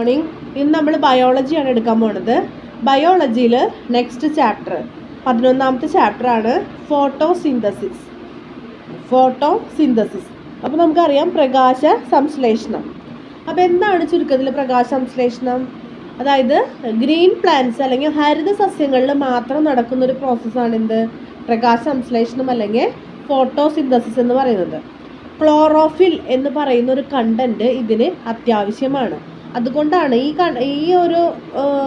Morning. ഇന്ന് നമ്മൾ ബയോളജിയാണ് എടുക്കാൻ പോണത്. ബയോളജിയിൽ നെക്സ്റ്റ് ചാപ്റ്റർ 11ാമത്തെ ചാപ്റ്ററാണ് ഫോട്ടോസിന്തസിസ്. അപ്പോൾ നമുക്കറിയാം പ്രകാശ സംശ്ലേഷണം. അപ്പോൾ എന്താണ് ചുരുക്കത്തിൽ പ്രകാശ സംശ്ലേഷണം? അതായത് ഗ്രീൻ പ്ലാന്റ്സ് അല്ലെങ്കിൽ ഹരിത സസ്യങ്ങളിൽ മാത്രം നടക്കുന്നൊരു പ്രോസസ്സാണ് എന്ത്? പ്രകാശ സംശ്ലേഷണം അല്ലെങ്കിൽ ഫോട്ടോസിന്തസിസ് എന്ന് പറയുന്നത്. ക്ലോറോഫിൽ എന്ന് പറയുന്ന ഒരു കണ്ടന്റ് ഇതിന് അത്യാവശ്യമാണ്. അതുകൊണ്ടാണ് ഈ ഒരു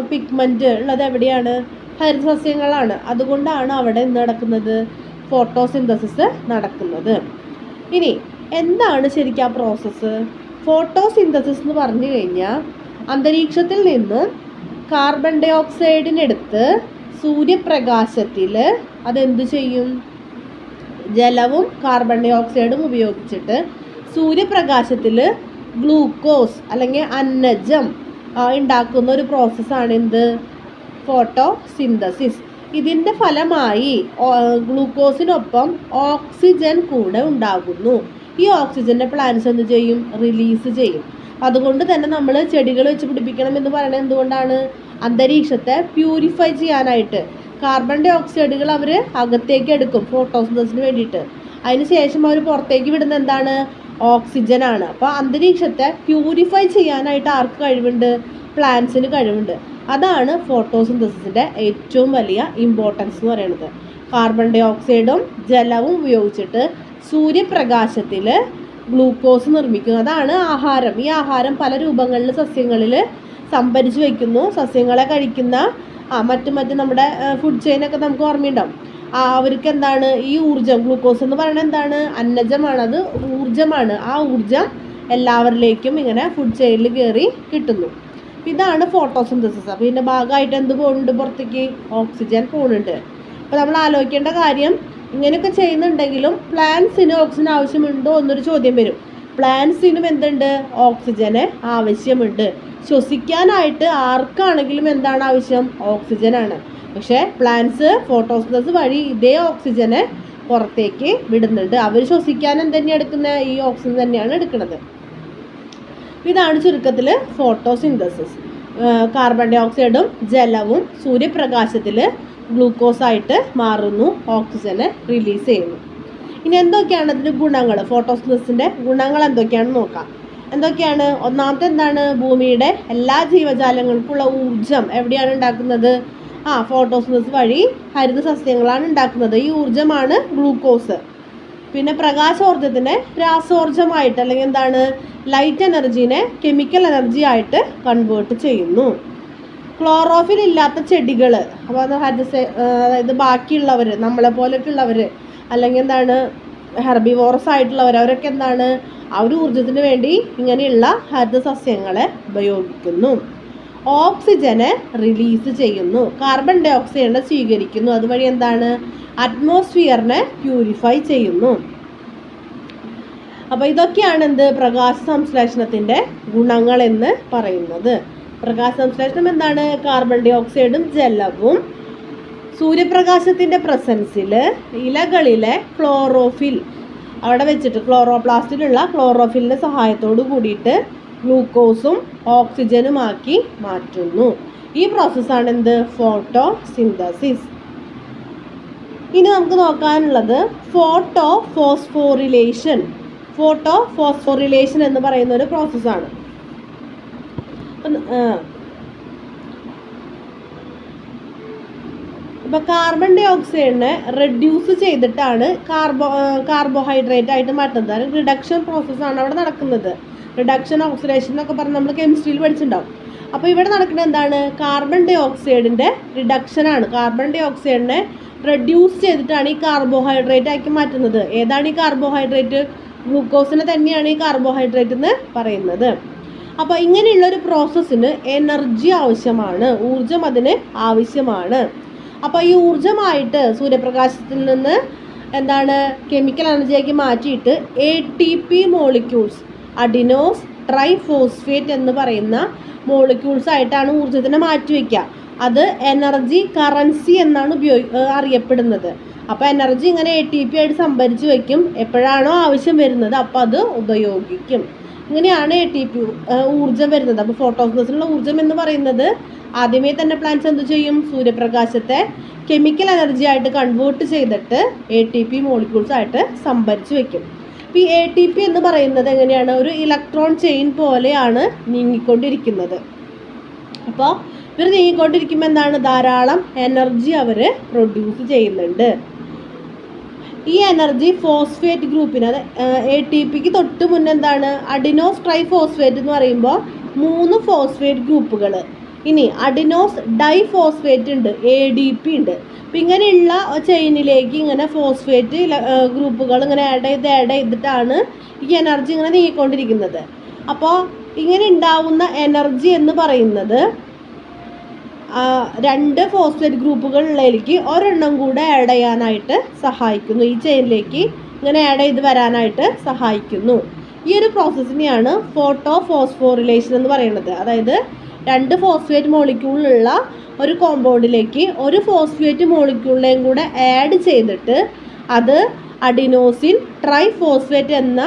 പിഗ്മെന്റ് ഉള്ളത് എവിടെയാണ്? ഹരിതസസ്യങ്ങളാണ്. അതുകൊണ്ടാണ് അവിടെ എന്ത് നടക്കുന്നത്? ഫോട്ടോസിന്തസിസ് നടക്കുന്നത്. ഇനി എന്താണ് ശരിക്കും ആ പ്രോസസ്സ്? ഫോട്ടോസിന്തസിസ് എന്ന് പറഞ്ഞു കഴിഞ്ഞാൽ അന്തരീക്ഷത്തിൽ നിന്നും കാർബൺ ഡൈ ഓക്സൈഡിനെടുത്ത് സൂര്യപ്രകാശത്തിൽ അതെന്ത് ചെയ്യും? ജലവും കാർബൺ ഡൈ ഓക്സൈഡും ഉപയോഗിച്ചിട്ട് സൂര്യപ്രകാശത്തിൽ ഗ്ലൂക്കോസ് അല്ലെങ്കിൽ അന്നജം ഉണ്ടാക്കുന്ന ഒരു പ്രോസസ്സാണ് എന്ത്? ഫോട്ടോസിന്തസിസ്. ഇതിൻ്റെ ഫലമായി ഗ്ലൂക്കോസിനൊപ്പം ഓക്സിജൻ കൂടെ ഉണ്ടാകുന്നു. ഈ ഓക്സിജൻ്റെ പ്ലാന്റ്സ് എന്ത് ചെയ്യും? റിലീസ് ചെയ്യും. അതുകൊണ്ട് തന്നെ നമ്മൾ ചെടികൾ വെച്ച് പിടിപ്പിക്കണം എന്ന് പറയുന്നത് എന്തുകൊണ്ടാണ്? അന്തരീക്ഷത്തെ പ്യൂരിഫൈ ചെയ്യാനായിട്ട്. കാർബൺ ഡൈ ഓക്സൈഡുകൾ അവർ അകത്തേക്ക് എടുക്കും ഫോട്ടോസിന്തസിന് വേണ്ടിയിട്ട്. അതിന് ശേഷം അവർ പുറത്തേക്ക് വിടുന്ന എന്താണ്? ഓക്സിജനാണ്. അപ്പോൾ അന്തരീക്ഷത്തെ പ്യൂരിഫൈ ചെയ്യാനായിട്ട് ആർക്ക് കഴിവുണ്ട്? പ്ലാന്റ്സിന് കഴിവുണ്ട്. അതാണ് ഫോട്ടോസിന്തസിൻ്റെ ഏറ്റവും വലിയ ഇമ്പോർട്ടൻസ് എന്ന് പറയുന്നത്. കാർബൺ ഡൈ ഓക്സൈഡും ജലവും ഉപയോഗിച്ചിട്ട് സൂര്യപ്രകാശത്തിൽ ഗ്ലൂക്കോസ് നിർമ്മിക്കുന്നു. അതാണ് ആഹാരം. ഈ ആഹാരം പല രൂപങ്ങളിൽ സസ്യങ്ങളിൽ സംഭരിച്ച് വയ്ക്കുന്നു. സസ്യങ്ങളെ കഴിക്കുന്ന മറ്റു നമ്മുടെ ഫുഡ് ചെയിനൊക്കെ നമുക്ക് ഓർമ്മയുണ്ടാവും. അവർക്ക് എന്താണ് ഈ ഊർജ്ജം? ഗ്ലൂക്കോസ് എന്ന് പറയുന്നത് എന്താണ്? അന്നജമാണ്. അത് ഊർജ്ജമാണ്. ആ ഊർജ്ജം എല്ലാവരിലേക്കും ഇങ്ങനെ ഫുഡ് ചെയിനിൽ കയറി കിട്ടുന്നു. ഇതാണ് ഫോട്ടോസിന്തസിസ്. അപ്പോൾ ഇതിൻ്റെ ഭാഗമായിട്ട് എന്ത് പോകുന്നുണ്ട്? പുറത്തേക്ക് ഓക്സിജൻ പോകുന്നുണ്ട്. അപ്പോൾ നമ്മൾ ആലോചിക്കേണ്ട കാര്യം, ഇങ്ങനെയൊക്കെ ചെയ്യുന്നുണ്ടെങ്കിലും പ്ലാന്റ്സിന് ഓക്സിജൻ ആവശ്യമുണ്ടോ എന്നൊരു ചോദ്യം വരും. പ്ലാന്റ്സിനും എന്തുണ്ട്? ഓക്സിജന് ആവശ്യമുണ്ട്. ശ്വസിക്കാനായിട്ട് ആർക്കാണെങ്കിലും എന്താണ് ആവശ്യം? ഓക്സിജനാണ്. പക്ഷേ പ്ലാന്റ്സ് ഫോട്ടോസിന്തസിസ് വഴി ഇതേ ഓക്സിജനെ പുറത്തേക്ക് വിടുന്നുണ്ട്. അവർ ശ്വസിക്കാൻ എന്തുതന്നെയാണ് എടുക്കുന്നത്? ഈ ഓക്സിജൻ തന്നെയാണ് എടുക്കുന്നത്. ഇതാണ് ചുരുക്കത്തിൽ ഫോട്ടോസിന്തസിസ്. കാർബൺ ഡൈ ഓക്സൈഡും ജലവും സൂര്യപ്രകാശത്തിൽ ഗ്ലൂക്കോസായിട്ട് മാറുന്നു, ഓക്സിജനെ റിലീസ് ചെയ്യുന്നു. ഇനി എന്തൊക്കെയാണ് ഇതിൻ്റെ ഗുണങ്ങൾ? ഫോട്ടോസിന്തസിൻ്റെ ഗുണങ്ങൾ എന്തൊക്കെയാണെന്ന് നോക്കാം. എന്തൊക്കെയാണ്? ഒന്നാമത്തെ എന്താണ്? ഭൂമിയുടെ എല്ലാ ജീവജാലങ്ങൾക്കുള്ള ഊർജ്ജം എവിടെയാണ് ഉണ്ടാക്കുന്നത്? ഫോട്ടോസിന്തസിസ് വഴി ഹരിത സസ്യങ്ങളാണ് ഉണ്ടാക്കുന്നത്. ഈ ഊർജ്ജമാണ് ഗ്ലൂക്കോസ്. പിന്നെ പ്രകാശോർജ്ജത്തിനെ രാസോർജ്ജമായിട്ട് അല്ലെങ്കിൽ എന്താണ്? ലൈറ്റ് എനർജീനെ കെമിക്കൽ എനർജി ആയിട്ട് കൺവേർട്ട് ചെയ്യുന്നു. ക്ലോറോഫിൽ ഇല്ലാത്ത ചെടികൾ, അപ്പോൾ അതായത് ബാക്കിയുള്ളവർ, നമ്മളെ പോലെയൊക്കെയുള്ളവർ അല്ലെങ്കിൽ എന്താണ് ഹെർബിവോറസ് ആയിട്ടുള്ളവർ, അവരൊക്കെ എന്താണ്? ആ ഒരു ഊർജ്ജത്തിന് വേണ്ടി ഇങ്ങനെയുള്ള ഹരിത സസ്യങ്ങളെ ഉപയോഗിക്കുന്നു. ഓക്സിജനെ റിലീസ് ചെയ്യുന്നു. കാർബൺ ഡൈ ഓക്സൈഡിനെ സ്വീകരിക്കുന്നു. അതുവഴി എന്താണ്? അറ്റ്മോസ്ഫിയറിനെ പ്യൂരിഫൈ ചെയ്യുന്നു. അപ്പോൾ ഇതൊക്കെയാണ് എന്ത്? പ്രകാശ സംശ്ലേഷണത്തിൻ്റെ ഗുണങ്ങളെന്ന് പറയുന്നത്. പ്രകാശ സംശ്ലേഷണം എന്താണ്? കാർബൺ ഡൈ ഓക്സൈഡും ജലവും സൂര്യപ്രകാശത്തിൻ്റെ പ്രസൻസിൽ ഇലകളിലെ ക്ലോറോഫിൽ അവിടെ വെച്ചിട്ട് ക്ലോറോപ്ലാസ്റ്റിലുള്ള ക്ലോറോഫിലിൻ്റെ സഹായത്തോടു കൂടിയിട്ട് ഗ്ലൂക്കോസും ഓക്സിജനുമാക്കി മാറ്റുന്നു. ഈ പ്രോസസ്സാണ് എന്ത്? ഫോട്ടോസിന്തസിസ്. ഇനി നമുക്ക് നോക്കാനുള്ളത് ഫോട്ടോഫോസ്ഫോറിലേഷൻ. ഫോട്ടോഫോസ്ഫോറിലേഷൻ എന്ന് പറയുന്ന ഒരു പ്രോസസ്സാണ്. അപ്പോൾ കാർബൺ ഡൈ ഓക്സൈഡിനെ റെഡ്യൂസ് ചെയ്തിട്ടാണ് കാർബോഹൈഡ്രേറ്റ് ആയിട്ട് മാറ്റുന്നത്. റിഡക്ഷൻ പ്രോസസ്സാണ് അവിടെ നടക്കുന്നത്. റിഡക്ഷൻ, ഓക്സിഡേഷൻ എന്നൊക്കെ പറഞ്ഞ് നമ്മൾ കെമിസ്ട്രിയിൽ പഠിച്ചിട്ടുണ്ടാവും. അപ്പോൾ ഇവിടെ നടക്കുന്നത് എന്താണ്? കാർബൺ ഡൈ ഓക്സൈഡിൻ്റെ റിഡക്ഷനാണ്. കാർബൺ ഡൈ ഓക്സൈഡിനെ റെഡ്യൂസ് ചെയ്തിട്ടാണ് ഈ കാർബോഹൈഡ്രേറ്റ് ആക്കി മാറ്റുന്നത്. ഏതാണ് ഈ കാർബോഹൈഡ്രേറ്റ്? ഗ്ലൂക്കോസിനെ തന്നെയാണ് ഈ കാർബോഹൈഡ്രേറ്റ് എന്ന് പറയുന്നത്. അപ്പോൾ ഇങ്ങനെയുള്ളൊരു പ്രോസസ്സിന് എനർജി ആവശ്യമാണ്, ഊർജ്ജം അതിന് ആവശ്യമാണ്. അപ്പോൾ ഈ ഊർജ്ജമായിട്ട് സൂര്യപ്രകാശത്തിൽ നിന്ന് എന്താണ്? കെമിക്കൽ എനർജിയാക്കി മാറ്റിയിട്ട് ATP മോളിക്യൂൾസ്, അഡിനോസ് ട്രൈഫോസ്ഫേറ്റ് എന്ന് പറയുന്ന മോളിക്യൂൾസ് ആയിട്ടാണ് ഊർജ്ജത്തിനെ മാറ്റിവെക്കുക. അത് എനർജി കറൻസി എന്നാണ് അറിയപ്പെടുന്നത്. അപ്പോൾ എനർജി ഇങ്ങനെ ATP ആയിട്ട് സംഭരിച്ച് വയ്ക്കും. എപ്പോഴാണോ ആവശ്യം വരുന്നത് അപ്പോൾ അത് ഉപയോഗിക്കും. ഇങ്ങനെയാണ് ATP ഊർജ്ജം വരുന്നത്. അപ്പോൾ ഫോട്ടോസിന്തസിനുള്ള ഊർജ്ജം എന്ന് പറയുന്നത് ആദ്യമേ തന്നെ പ്ലാന്റ്സ് എന്ത് ചെയ്യും? സൂര്യപ്രകാശത്തെ കെമിക്കൽ എനർജി ആയിട്ട് കൺവേർട്ട് ചെയ്തിട്ട് ATP മോളിക്യൂൾസ് ആയിട്ട് സംഭരിച്ച് വെക്കും. അപ്പോൾ ഈ ATP എന്ന് പറയുന്നത് എങ്ങനെയാണ്? ഒരു ഇലക്ട്രോൺ ചെയിൻ പോലെയാണ് നീങ്ങിക്കൊണ്ടിരിക്കുന്നത്. അപ്പോൾ ഇവർ നീങ്ങിക്കൊണ്ടിരിക്കുമ്പോൾ എന്താണ്? ധാരാളം എനർജി അവർ പ്രൊഡ്യൂസ് ചെയ്യുന്നുണ്ട്. ഈ എനർജി ഫോസ്ഫേറ്റ് ഗ്രൂപ്പിന്, അത് ATPക്ക് തൊട്ട് മുന്നേ എന്താണ്? അഡിനോസ് ട്രൈഫോസ്ഫേറ്റ് എന്ന് പറയുമ്പോൾ 3 ഫോസ്ഫേറ്റ് ഗ്രൂപ്പുകൾ. ഇനി അഡിനോസ് ഡൈഫോസ്ഫേറ്റ് ഉണ്ട്, ADP ഉണ്ട്. അപ്പം ഇങ്ങനെയുള്ള ചെയിനിലേക്ക് ഇങ്ങനെ ഫോസ്ഫേറ്റ് ഗ്രൂപ്പുകൾ ഇങ്ങനെ ആഡ് ചെയ്തിട്ടാണ് ഈ എനർജി ഇങ്ങനെ നീങ്ങിക്കൊണ്ടിരിക്കുന്നത്. അപ്പോൾ ഇങ്ങനെ ഉണ്ടാവുന്ന എനർജി എന്ന് പറയുന്നത് 2 ഫോസ്ഫേറ്റ് ഗ്രൂപ്പുകളിലേക്ക് ഒരെണ്ണം കൂടെ ആഡ് ചെയ്യാനായിട്ട് സഹായിക്കുന്നു. ഈ ചെയിനിലേക്ക് ഇങ്ങനെ ആഡ് ചെയ്ത് വരാനായിട്ട് സഹായിക്കുന്നു. ഈ ഒരു പ്രോസസ്സിനെയാണ് ഫോട്ടോ ഫോസ്ഫോറിലേഷൻ എന്ന് പറയുന്നത്. അതായത് 2 ഫോസ്ഫേറ്റ് മോളിക്യൂളുള്ള ഒരു കോമ്പൗണ്ടിലേക്ക് ഒരു ഫോസ്ഫേറ്റ് മോളിക്യൂളിനെയും കൂടെ ആഡ് ചെയ്തിട്ട് അത് അഡിനോസിൻ ട്രൈഫോസ്ഫേറ്റ് എന്ന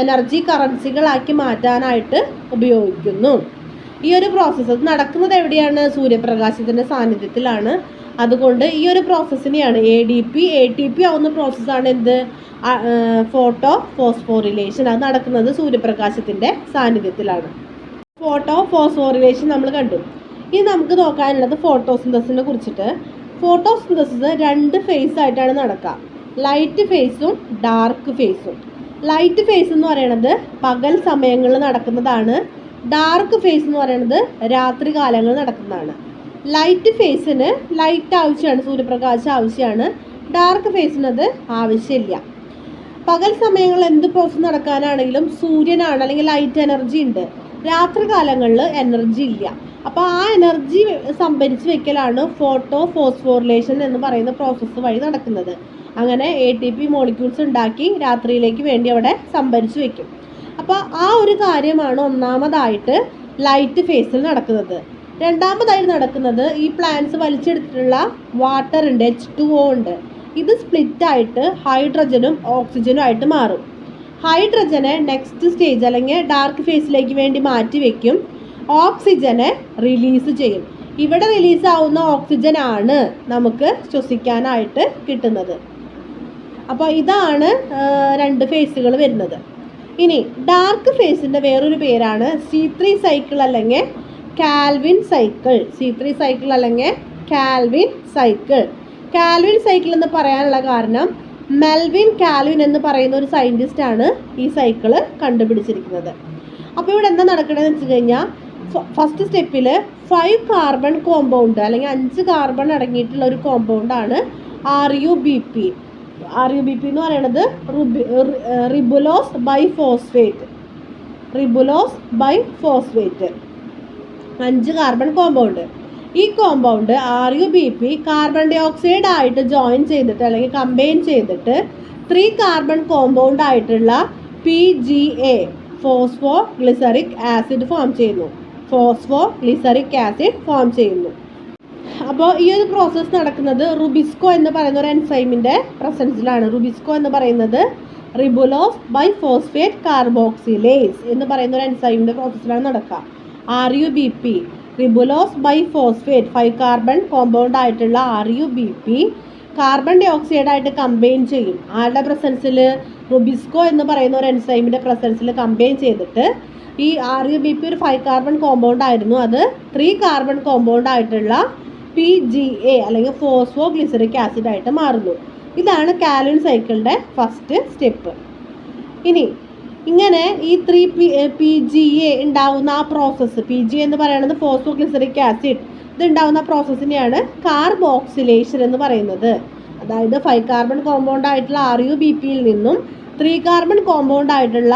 എനർജി കറൻസികളാക്കി മാറ്റാനായിട്ട് ഉപയോഗിക്കുന്നു. ഈ ഒരു പ്രോസസ്സ് നടക്കുന്നത് എവിടെയാണ്? സൂര്യപ്രകാശത്തിൻ്റെ സാന്നിധ്യത്തിലാണ്. അതുകൊണ്ട് ഈ ഒരു പ്രോസസ്സിനെയാണ് ATP ആവുന്ന പ്രോസസ്സാണ് എന്ത്? Photo phosphorylation. അത് നടക്കുന്നത് സൂര്യപ്രകാശത്തിൻ്റെ സാന്നിധ്യത്തിലാണ്. ഫോട്ടോ ഫോസ്ഫോറിലേഷൻ നമ്മൾ കണ്ടു. ഇനി നമുക്ക് നോക്കാനുള്ളത് ഫോട്ടോസിന്തസിനെ കുറിച്ചിട്ട്. ഫോട്ടോസിന്തസിസ് 2 ഫേസ് ആയിട്ടാണ് നടക്കുക. ലൈറ്റ് ഫേസും ഡാർക്ക് ഫേസും. ലൈറ്റ് ഫേസ് എന്ന് പറയുന്നത് പകൽ സമയങ്ങളിൽ നടക്കുന്നതാണ്. ഡാർക്ക് ഫേസ് എന്ന് പറയുന്നത് രാത്രി കാലങ്ങളിൽ നടക്കുന്നതാണ്. ലൈറ്റ് ഫേസിന് ലൈറ്റ് ആവശ്യമാണ്, സൂര്യപ്രകാശം ആവശ്യമാണ്. ഡാർക്ക് ഫേസിന് അത് ആവശ്യമില്ല. പകൽ സമയങ്ങളിൽ എന്ത് പ്രോസസ്സ് നടക്കാനാണെങ്കിലും സൂര്യനാണ് അല്ലെങ്കിൽ ലൈറ്റ് എനർജി ഉണ്ട്. രാത്രി കാലങ്ങളിൽ എനർജി ഇല്ല. അപ്പോൾ ആ എനർജി സംഭരിച്ച് വെക്കലാണ് ഫോട്ടോ ഫോസ്ഫോറിലേഷൻ എന്ന് പറയുന്ന പ്രോസസ്സ് വഴി നടക്കുന്നത്. അങ്ങനെ ATP മോളിക്യൂൾസ് ഉണ്ടാക്കി രാത്രിയിലേക്ക് വേണ്ടി അവിടെ സംഭരിച്ച് വെക്കും. അപ്പോൾ ആ ഒരു കാര്യമാണ് ഒന്നാമതായിട്ട് ലൈറ്റ് ഫേസിൽ നടക്കുന്നത്. രണ്ടാമതായിട്ട് നടക്കുന്നത് ഈ പ്ലാന്റ്സ് വലിച്ചെടുത്തിട്ടുള്ള വാട്ടർ ഉണ്ട്, H2O ഉണ്ട്. ഇത് സ്പ്ലിറ്റായിട്ട് ഹൈഡ്രജനും ഓക്സിജനും ആയിട്ട് മാറും. ഹൈഡ്രജനെ നെക്സ്റ്റ് സ്റ്റേജ് അല്ലെങ്കിൽ ഡാർക്ക് ഫേസിലേക്ക് വേണ്ടി മാറ്റി വയ്ക്കും. ഓക്സിജനെ റിലീസ് ചെയ്യും. ഇവിടെ റിലീസാവുന്ന ഓക്സിജനാണ് നമുക്ക് ശ്വസിക്കാനായിട്ട് കിട്ടുന്നത്. അപ്പോൾ ഇതാണ് 2 ഫേസുകൾ വരുന്നത്. ഇനി ഡാർക്ക് ഫേസിൻ്റെ വേറൊരു പേരാണ് C3 സൈക്കിൾ അല്ലെങ്കിൽ കാൽവിൻ സൈക്കിൾ. C3 സൈക്കിൾ അല്ലെങ്കിൽ കാൽവിൻ സൈക്കിൾ. കാൽവിൻ സൈക്കിൾ എന്ന് പറയാനുള്ള കാരണം മെൽവിൻ കാൽവിൻ എന്ന് പറയുന്ന ഒരു സയൻറ്റിസ്റ്റാണ് ഈ സൈക്കിള് കണ്ടുപിടിച്ചിരിക്കുന്നത്. അപ്പോൾ ഇവിടെ എന്താ നടക്കണമെന്ന് വെച്ച് കഴിഞ്ഞാൽ ഫസ്റ്റ് സ്റ്റെപ്പിൽ 5 കാർബൺ കോമ്പൗണ്ട് അല്ലെങ്കിൽ 5 കാർബൺ അടങ്ങിയിട്ടുള്ള ഒരു കോമ്പൗണ്ടാണ് RUBP. RUBP എന്ന് പറയുന്നത് ribulose bisphosphate. Ribulose bisphosphate 5 carbon compound. ഈ compound RUBP carbon dioxide ആയിട്ട് ജോയിൻ ചെയ്തിട്ട് അല്ലെങ്കിൽ കമ്പൈൻ ചെയ്തിട്ട് 3 കാർബൺ കോമ്പൗണ്ട് ആയിട്ടുള്ള PGA phosphoglyceric acid form ചെയ്യുന്നു. ഫോസ്ഫോഗ്ലിസറിക് ആസിഡ് ഫോം ചെയ്യുന്നു. അപ്പോൾ ഈ ഒരു പ്രോസസ്സ് നടക്കുന്നത് റുബിസ്കോ എന്ന് പറയുന്ന ഒരു എൻസൈമിൻ്റെ പ്രസൻസിലാണ്. റുബിസ്കോ എന്ന് പറയുന്നത് റിബുലോസ് ബൈഫോസ്ഫേറ്റ് കാർബോക്സിലേസ് എന്ന് പറയുന്ന ഒരു എൻസൈമിൻ്റെ പ്രോസസ്സിലാണ് നടക്കുക. RUBP ribulose bisphosphate 5 carbon compound ആയിട്ടുള്ള RUBP കാർബൺ ഡൈ ഓക്സൈഡ് ആയിട്ട് കമ്പൈൻ ചെയ്യും. ആരുടെ പ്രസൻസിൽ? റുബിസ്കോ എന്ന് പറയുന്ന ഒരു എൻസൈമിൻ്റെ പ്രസൻസിൽ കമ്പൈൻ ചെയ്തിട്ട് ഈ RUBP ഒരു 5 കാർബൺ കോമ്പൗണ്ട് ആയിരുന്നു, അത് 3 കാർബൺ കോമ്പൗണ്ട് ആയിട്ടുള്ള PGA അല്ലെങ്കിൽ ഫോസ്ഫോഗ്ലിസറിക് ആസിഡ് ആയിട്ട് മാറുന്നു. ഇതാണ് കാൽവിൻ സൈക്കിളിൻ്റെ ഫസ്റ്റ് സ്റ്റെപ്പ്. ഇനി ഇങ്ങനെ ഈ 3 PGA ഉണ്ടാവുന്ന ആ പ്രോസസ്സ്, PGA എന്ന് പറയുന്നത് ഫോസ്ഫോഗ്ലിസറിക് ആസിഡ്, ഇത് ഉണ്ടാവുന്ന പ്രോസസ്സിനെയാണ് കാർബോക്സിലേഷൻ എന്ന് പറയുന്നത്. അതായത് 5 കാർബൺ കോമ്പൗണ്ട് ആയിട്ടുള്ള RUBPയിൽ നിന്നും 3 കാർബൺ കോമ്പൗണ്ട് ആയിട്ടുള്ള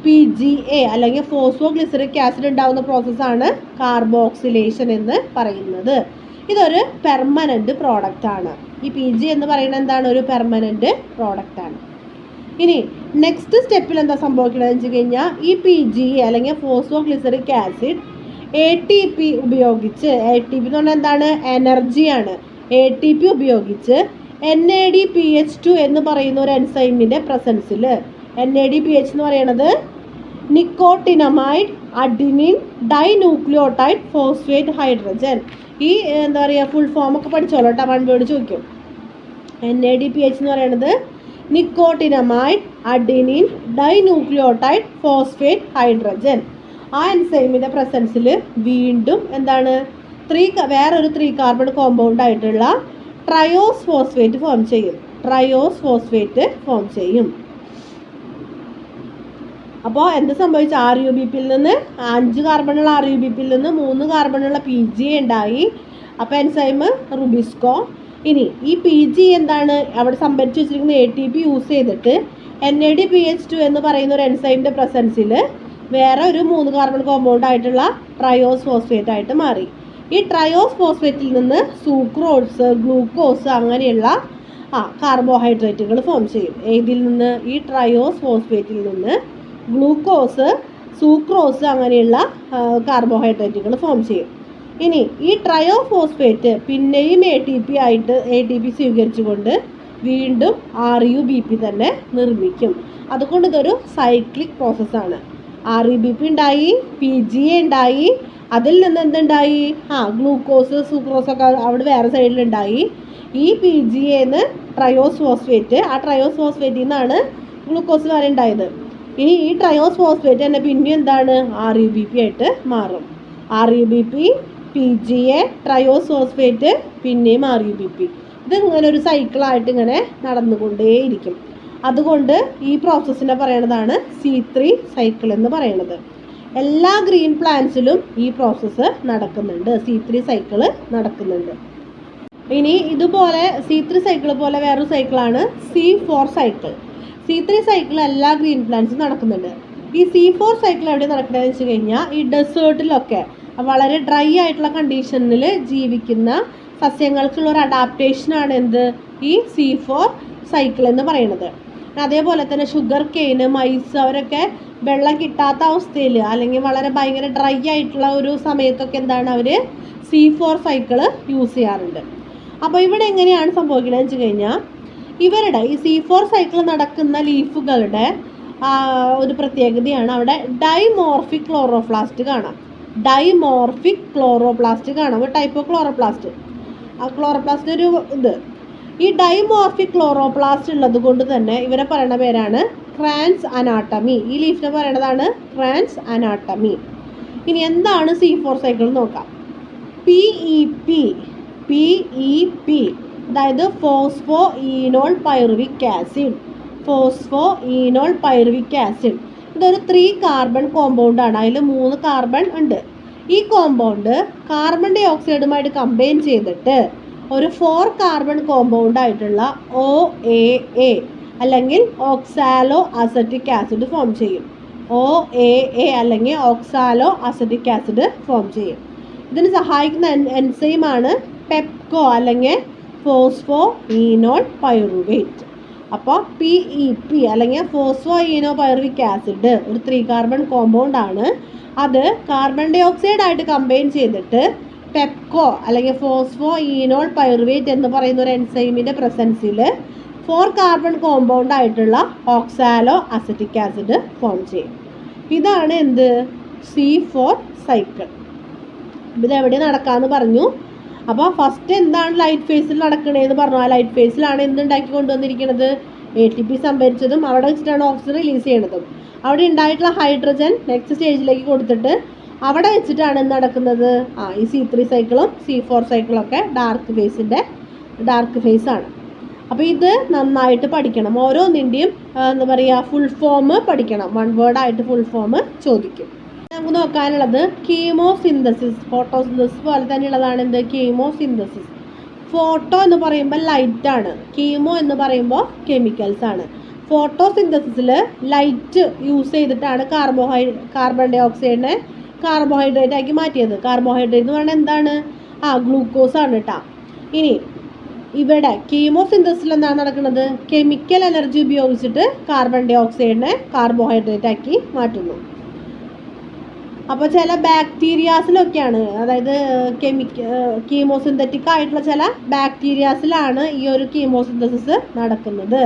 PGA അല്ലെങ്കിൽ ഫോസ്ഫോഗ്ലിസറിക് ആസിഡ് ഉണ്ടാവുന്ന പ്രോസസ്സാണ് കാർബോക്സിലേഷൻ എന്ന് പറയുന്നത്. ഇതൊരു പെർമനൻറ്റ് പ്രോഡക്റ്റാണ്. ഈ PGA എന്ന് പറയുന്നത് എന്താണ്? ഒരു പെർമനൻറ്റ് പ്രോഡക്റ്റാണ്. ഇനി നെക്സ്റ്റ് സ്റ്റെപ്പിൽ എന്താ സംഭവിക്കണമെന്ന് വെച്ച് കഴിഞ്ഞാൽ ഈ PGA അല്ലെങ്കിൽ ഫോസ്ഫോഗ്ലിസറിക് ആസിഡ് ATP ഉപയോഗിച്ച്, ATP എന്ന് പറഞ്ഞാൽ എന്താണ്? എനർജിയാണ്. ATP ഉപയോഗിച്ച് NADPH2 എന്ന് പറയുന്ന ഒരു എൻസൈമിൻ്റെ പ്രസൻസിൽ, NADPH എന്ന് പറയുന്നത് nicotinamide, adenine dinucleotide phosphate hydrogen. ഈ എന്താ പറയുക ഫുൾ ഫോം ഒക്കെ പഠിച്ചോളൂ കേട്ടോ, 1 വേർഡ് ചോദിക്കും. NADPH എന്ന് പറയുന്നത് nicotinamide, adenine dinucleotide phosphate hydrogen. ആ എൻസൈമിൻ്റെ പ്രസൻസിൽ വീണ്ടും എന്താണ് വേറൊരു 3 കാർബൺ കോമ്പൗണ്ട് ആയിട്ടുള്ള ട്രയോസ് ഫോസ്ഫേറ്റ് ഫോം ചെയ്യും. അപ്പോൾ എന്ത് സംഭവിച്ചു? RUBPയിൽ നിന്ന് 5 കാർബണുള്ള RUBPയിൽ നിന്ന് 3 കാർബണുള്ള PGA ഉണ്ടായി. അപ്പോൾ എൻസൈം റുബിസ്കോ. ഇനി ഈ PGA എന്താണ് അവിടെ സംഭരിച്ച് വെച്ചിരിക്കുന്ന ATP യൂസ് ചെയ്തിട്ട് NADPH2 എന്ന് പറയുന്ന ഒരു എൻസൈമിൻ്റെ പ്രസൻസിൽ വേറെ ഒരു 3 കാർബൺ കോമ്പൗണ്ട് ആയിട്ടുള്ള ട്രയോസ് ഫോസ്ഫേറ്റ് ആയിട്ട് മാറി. ഈ ട്രയോസ് ഫോസ്ഫേറ്റിൽ നിന്ന് സൂക്രോസ്, ഗ്ലൂക്കോസ് അങ്ങനെയുള്ള കാർബോഹൈഡ്രേറ്റുകൾ ഫോം ചെയ്യും. ഇതിൽ നിന്ന് ഈ ട്രയോസ് ഫോസ്ഫേറ്റിൽ നിന്ന് ഗ്ലൂക്കോസ്, സൂക്രോസ് അങ്ങനെയുള്ള കാർബോഹൈഡ്രേറ്റുകൾ ഫോം ചെയ്യും. ഇനി ഈ ട്രയോ ഫോസ്ഫേറ്റ് പിന്നെയും ATP സ്വീകരിച്ചുകൊണ്ട് വീണ്ടും RUBP തന്നെ നിർമ്മിക്കും. അതുകൊണ്ട് ഇതൊരു സൈക്ലിക് പ്രോസസ്സാണ്. RUBP ഉണ്ടായി, PGA ഉണ്ടായി, അതിൽ നിന്ന് എന്തുണ്ടായി? ഗ്ലൂക്കോസ്, സൂക്രോസ് ഒക്കെ അവിടെ വേറെ സൈഡിലുണ്ടായി. ഈ PGAന്ന് ട്രയോസ് ഫോസ്ഫേറ്റ്, ആ ട്രയോസ് ഫോസ്ഫേറ്റിൽ നിന്നാണ് ഗ്ലൂക്കോസ് വരെ ഉണ്ടായത്. ഇനി ഈ ട്രയോസ് ഫോസ്ഫേറ്റ് തന്നെ പിന്നെ എന്താണ് RUBP ആയിട്ട് മാറും. RUBP, PGA, ട്രയോസ് ഫോസ്ഫേറ്റ്, പിന്നെയും RUBP. ഇതിങ്ങനെ ഒരു സൈക്കിളായിട്ട് ഇങ്ങനെ നടന്നുകൊണ്ടേയിരിക്കും. അതുകൊണ്ട് ഈ പ്രോസസ്സിനെ പറയണതാണ് C3 സൈക്കിൾ എന്ന് പറയുന്നത്. എല്ലാ ഗ്രീൻ പ്ലാന്റ്സിലും ഈ പ്രോസസ്സ് നടക്കുന്നുണ്ട്, C3 സൈക്കിള് നടക്കുന്നുണ്ട്. ഇനി ഇതുപോലെ C3 സൈക്കിൾ പോലെ വേറൊരു സൈക്കിളാണ് C4 സൈക്കിൾ. C3 സൈക്കിൾ എല്ലാ ഗ്രീൻ പ്ലാന്റ്സും നടക്കുന്നുണ്ട്. ഈ C4 സൈക്കിൾ എവിടെ നടക്കണമെന്ന് വെച്ച് കഴിഞ്ഞാൽ ഈ ഡെസേർട്ടിലൊക്കെ വളരെ ഡ്രൈ ആയിട്ടുള്ള കണ്ടീഷനിൽ ജീവിക്കുന്ന സസ്യങ്ങൾക്കുള്ള ഒരു അഡാപ്റ്റേഷനാണ് എന്ത് ഈ C4 സൈക്കിൾ എന്ന് പറയുന്നത്. അതേപോലെ തന്നെ ഷുഗർ കെയിന്, മൈസ് അവരൊക്കെ വെള്ളം കിട്ടാത്ത അവസ്ഥയിൽ അല്ലെങ്കിൽ വളരെ ഭയങ്കര ഡ്രൈ ആയിട്ടുള്ള ഒരു സമയത്തൊക്കെ എന്താണ് അവർ C4 സൈക്കിള് യൂസ് ചെയ്യാറുണ്ട്. അപ്പോൾ ഇവിടെ എങ്ങനെയാണ് സംഭവിക്കണമെന്ന് വെച്ച് കഴിഞ്ഞാൽ ഇവരുടെ ഈ C4 സൈക്കിൾ നടക്കുന്ന ലീഫുകളുടെ ഒരു പ്രത്യേകതയാണ് അവിടെ ഡൈമോർഫിക് ക്ലോറോപ്ലാസ്റ്റ് കാണാം. ഒരു ടൈപ്പ് ഓഫ് ക്ലോറോപ്ലാസ്റ്റ്. ആ ക്ലോറോപ്ലാസ്റ്റിൻ്റെ ഒരു ഈ ഡൈമോർഫിക് ക്ലോറോപ്ലാസ്റ്റ് ഉള്ളത് കൊണ്ട് തന്നെ ഇവരെ പറയുന്ന പേരാണ് ക്രാൻസ് അനാട്ടമി. ഈ ലീഫിനെ പറയുന്നതാണ് ക്രാൻസ് അനാട്ടമി. ഇനി എന്താണ് C4 സൈക്കിൾ നോക്കാം. PEP അതായത് ഫോസ്ഫോ ഈനോൾ പൈറുവിക് ആസിഡ്. ഇതൊരു 3 കാർബൺ കോമ്പൗണ്ടാണ്. അതിൽ 3 കാർബൺ ഉണ്ട്. ഈ കോമ്പൗണ്ട് കാർബൺ ഡൈ ഓക്സൈഡുമായിട്ട് കമ്പൈൻ ചെയ്തിട്ട് ഒരു 4 കാർബൺ കോമ്പൗണ്ട് ആയിട്ടുള്ള OAA അല്ലെങ്കിൽ ഓക്സാലോ അസറ്റിക് ആസിഡ് ഫോം ചെയ്യും. OAA അല്ലെങ്കിൽ ഓക്സാലോ അസറ്റിക് ആസിഡ് ഫോം ചെയ്യും. ഇതിന് സഹായിക്കുന്ന എൻസൈമാണ് പെപ്കോ അല്ലെങ്കിൽ ഫോസ്ഫോ ഈനോൾ പൈറുവേറ്റ്. അപ്പോൾ PEP അല്ലെങ്കിൽ ഫോസ്ഫോ ഈനോ പൈറുവിക് ആസിഡ് ഒരു 3 കാർബൺ കോമ്പൗണ്ട് ആണ്. അത് കാർബൺ ഡൈ ഓക്സൈഡ് ആയിട്ട് കമ്പൈൻ ചെയ്തിട്ട് പെപ്കോ അല്ലെങ്കിൽ ഫോസ്ഫോ ഈനോൾ പൈറുവേറ്റ് എന്ന് പറയുന്ന ഒരു എൻസൈമിൻ്റെ പ്രസൻസിൽ 4 കാർബൺ കോമ്പൗണ്ട് ആയിട്ടുള്ള ഓക്സാലോ അസറ്റിക് ആസിഡ് ഫോം ചെയ്യും. ഇതാണ് എന്ത് C4 സൈക്കിൾ. ഇതെവിടെ നടക്കാമെന്ന് പറഞ്ഞു. അപ്പോൾ ഫസ്റ്റ് എന്താണ് ലൈറ്റ് ഫേസിൽ നടക്കണേന്ന് പറഞ്ഞു. ആ ലൈറ്റ് ഫേസിലാണ് എന്തുണ്ടാക്കി കൊണ്ടുവന്നിരിക്കുന്നത്? ATP സംഭരിച്ചതും അവിടെ വെച്ചിട്ടാണ് ഓക്സിജൻ റിലീസ് ചെയ്യണതും. അവിടെ ഉണ്ടായിട്ടുള്ള ഹൈഡ്രജൻ നെക്സ്റ്റ് സ്റ്റേജിലേക്ക് കൊടുത്തിട്ട് അവിടെ വെച്ചിട്ടാണ് എന്ത് നടക്കുന്നത്? ഈ C3 സൈക്കിളും C4 സൈക്കിളൊക്കെ ഡാർക്ക് ഫേസാണ്. അപ്പോൾ ഇത് നന്നായിട്ട് പഠിക്കണം. ഓരോന്നിൻ്റെയും എന്താ പറയുക ഫുൾ ഫോം പഠിക്കണം. 1 വേർഡായിട്ട് ഫുൾ ഫോം ചോദിക്കും. നമുക്ക് നോക്കാനുള്ളത് കീമോസിന്തസിസ്. ഫോട്ടോസിന്തസിസ് പോലെ തന്നെയുള്ളതാണ് എന്ത് കീമോസിന്തസിസ്. ഫോട്ടോ എന്ന് പറയുമ്പോൾ ലൈറ്റാണ്, കീമോ എന്ന് പറയുമ്പോൾ കെമിക്കൽസ് ആണ്. ഫോട്ടോസിന്തസിസിൽ ലൈറ്റ് യൂസ് ചെയ്തിട്ടാണ് കാർബൺ ഡൈ ഓക്സൈഡിനെ കാർബോഹൈഡ്രേറ്റ് ആക്കി മാറ്റിയത്. കാർബോഹൈഡ്രേറ്റ് എന്ന് പറഞ്ഞാൽ എന്താണ്? ഗ്ലൂക്കോസ് ആണ് കേട്ടോ. ഇനി ഇവിടെ കീമോസിന്തസിൽ എന്താണ് നടക്കുന്നത്? കെമിക്കൽ എനർജി ഉപയോഗിച്ചിട്ട് കാർബൺ ഡൈ ഓക്സൈഡിനെ കാർബോഹൈഡ്രേറ്റ് ആക്കി മാറ്റുന്നു. അപ്പോൾ ചില ബാക്ടീരിയാസിലൊക്കെയാണ്, അതായത് കീമോസിന്തറ്റിക് ആയിട്ടുള്ള ചില ബാക്ടീരിയാസിലാണ് ഈ ഒരു കീമോസിന്തസിസ് നടക്കുന്നത്.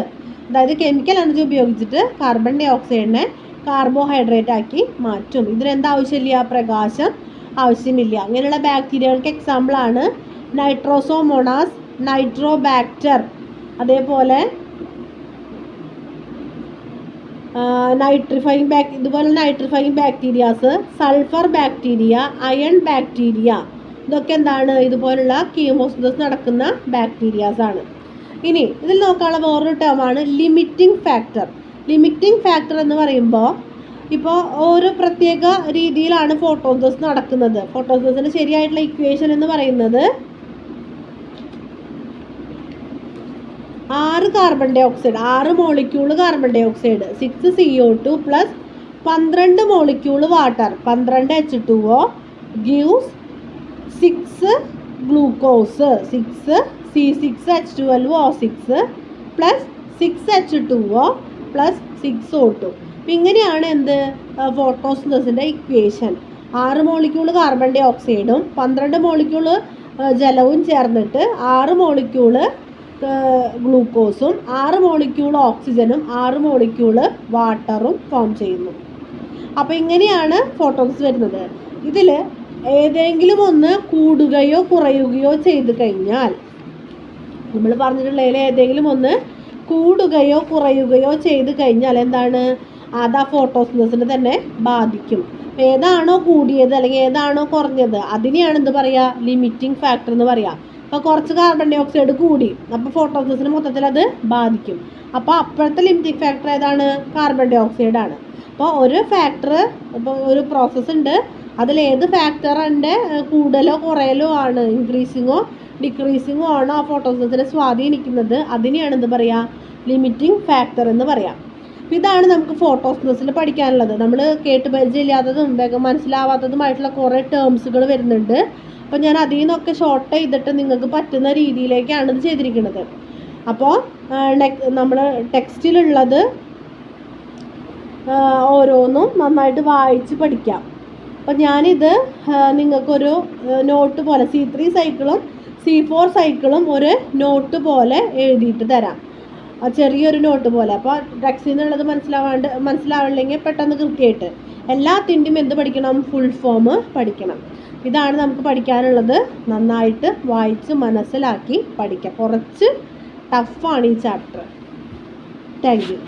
അതായത് കെമിക്കൽ എനർജി ഉപയോഗിച്ചിട്ട് കാർബൺ ഡൈ ഓക്സൈഡിനെ കാർബോഹൈഡ്രേറ്റ് ആക്കി മാറ്റും. ഇതിനെന്താ ആവശ്യമില്ല? പ്രകാശം ആവശ്യമില്ല. അങ്ങനെയുള്ള ബാക്ടീരിയകൾക്ക് എക്സാമ്പിളാണ് നൈട്രോസോമോണാസ്, നൈട്രോബാക്ടർ, അതേപോലെ ഇതുപോലെ nitrifying bacterias, sulphur bacteria, iron bacteria, ഇതൊക്കെ എന്താണ്? ഇതുപോലുള്ള കീമോസിന്തസിസ് നടക്കുന്ന ബാക്ടീരിയാസ് ആണ്. ഇനി ഇതിൽ നോക്കാനുള്ള വേറൊരു ടേമാണ് ലിമിറ്റിംഗ് ഫാക്ടർ. ലിമിറ്റിംഗ് ഫാക്ടർ എന്ന് പറയുമ്പോൾ ഇപ്പോൾ ഒരു പ്രത്യേക രീതിയിലാണ് ഫോട്ടോസിന്തസിസ് നടക്കുന്നത്. ഫോട്ടോസിന്തസിന്റെ ശരിയായിട്ടുള്ള ഇക്വേഷൻ എന്ന് പറയുന്നത് 6 carbon dioxide, 6 molecule carbon dioxide, 6 CO2 plus 12 molecule water, 12 H2O gives 6 glucose, 6 C6H12O6 plus 6 H2O plus 6 O2. ഇങ്ങനെയാണ് എന്ത്? ഫോട്ടോസിന്തസിൻ്റെ ഇക്വേഷൻ. 6 മോളിക്യൂൾ കാർബൺ ഡൈ ഓക്സൈഡും 12 മോളിക്യൂൾ ജലവും ചേർന്നിട്ട് 6 മോളിക്യൂൾ ഗ്ലൂക്കോസും 6 മോളിക്യൂൾ ഓക്സിജനും 6 മോളിക്യൂൾ വാട്ടറും ഫോം ചെയ്യുന്നു. അപ്പോൾ ഇങ്ങനെയാണ് ഫോട്ടോസിന്തസിസ് വരുന്നത്. ഇതിൽ ഏതെങ്കിലും ഒന്ന് കൂടുകയോ കുറയുകയോ ചെയ്തു കഴിഞ്ഞാൽ, നമ്മൾ പറഞ്ഞിട്ടുള്ളതിൽ ഏതെങ്കിലും ഒന്ന് കൂടുകയോ കുറയുകയോ ചെയ്തു കഴിഞ്ഞാൽ എന്താണ്? അത് ആ ഫോട്ടോസിന്തസിനെ തന്നെ ബാധിക്കും. ഏതാണോ കൂടിയത് അല്ലെങ്കിൽ ഏതാണോ കുറഞ്ഞത് അതിനെയാണ് എന്ത് പറയുക? ലിമിറ്റിംഗ് ഫാക്ടർ എന്ന് പറയുക. അപ്പോൾ കുറച്ച് കാർബൺ ഡൈ ഓക്സൈഡ് കൂടി, അപ്പോൾ ഫോട്ടോസിന്തസിന് മൊത്തത്തിൽ അത് ബാധിക്കും. അപ്പോൾ അപ്പോഴത്തെ ലിമിറ്റിംഗ് ഫാക്ടർ ഏതാണ്? കാർബൺ ഡൈ ഓക്സൈഡ് ആണ്. അപ്പോൾ ഒരു ഫാക്ടർ, ഇപ്പോൾ ഒരു പ്രോസസ്സ് ഉണ്ട്, അതിലേത് ഫാക്ടറിൻ്റെ കൂടുതലോ കുറയലോ ആണ്, ഇൻക്രീസിങ്ങോ ഡിക്രീസിങ്ങോ ആണ് ആ ഫോട്ടോസിന്തസിനെ സ്വാധീനിക്കുന്നത്, അതിനെയാണ് എന്ത് പറയുക? ലിമിറ്റിംഗ് ഫാക്ടർ എന്ന് പറയാം. അപ്പോൾ ഇതാണ് നമുക്ക് ഫോട്ടോസിന്തസിൽ പഠിക്കാനുള്ളത്. നമ്മൾ കേട്ട് പരിചയമില്ലാത്തതും വേഗം മനസ്സിലാവാത്തതുമായിട്ടുള്ള കുറേ ടേംസുകൾ വരുന്നുണ്ട്. അപ്പോൾ ഞാൻ അതിൽ നിന്നൊക്കെ ഷോർട്ട് ചെയ്തിട്ട് നിങ്ങൾക്ക് പറ്റുന്ന രീതിയിലേക്കാണ് ഇത് ചെയ്തിരിക്കുന്നത്. അപ്പോൾ നമ്മൾ ടെക്സ്റ്റിലുള്ളത് ഓരോന്നും നന്നായിട്ട് വായിച്ച് പഠിക്കാം. അപ്പോൾ ഞാനിത് നിങ്ങൾക്കൊരു നോട്ട് പോലെ C3 സൈക്കിളും C4 സൈക്കിളും ഒരു നോട്ട് പോലെ എഴുതിയിട്ട് തരാം, ചെറിയൊരു നോട്ട് പോലെ. അപ്പോൾ ടെക്സ്റ്റിൽ നിന്നുള്ളത് മനസ്സിലാവില്ലെങ്കിൽ പെട്ടെന്ന് കൃത്യമായിട്ട് എല്ലാത്തിൻ്റെയും എന്ത് പഠിക്കണം? ഫുൾ ഫോം പഠിക്കണം. ഇതാണ് നമുക്ക് പഠിക്കാനുള്ളത്. നന്നായിട്ട് വായിച്ച് മനസ്സിലാക്കി പഠിക്കാം. കുറച്ച് ടഫാണ് ഈ ചാപ്റ്റർ. Thank you.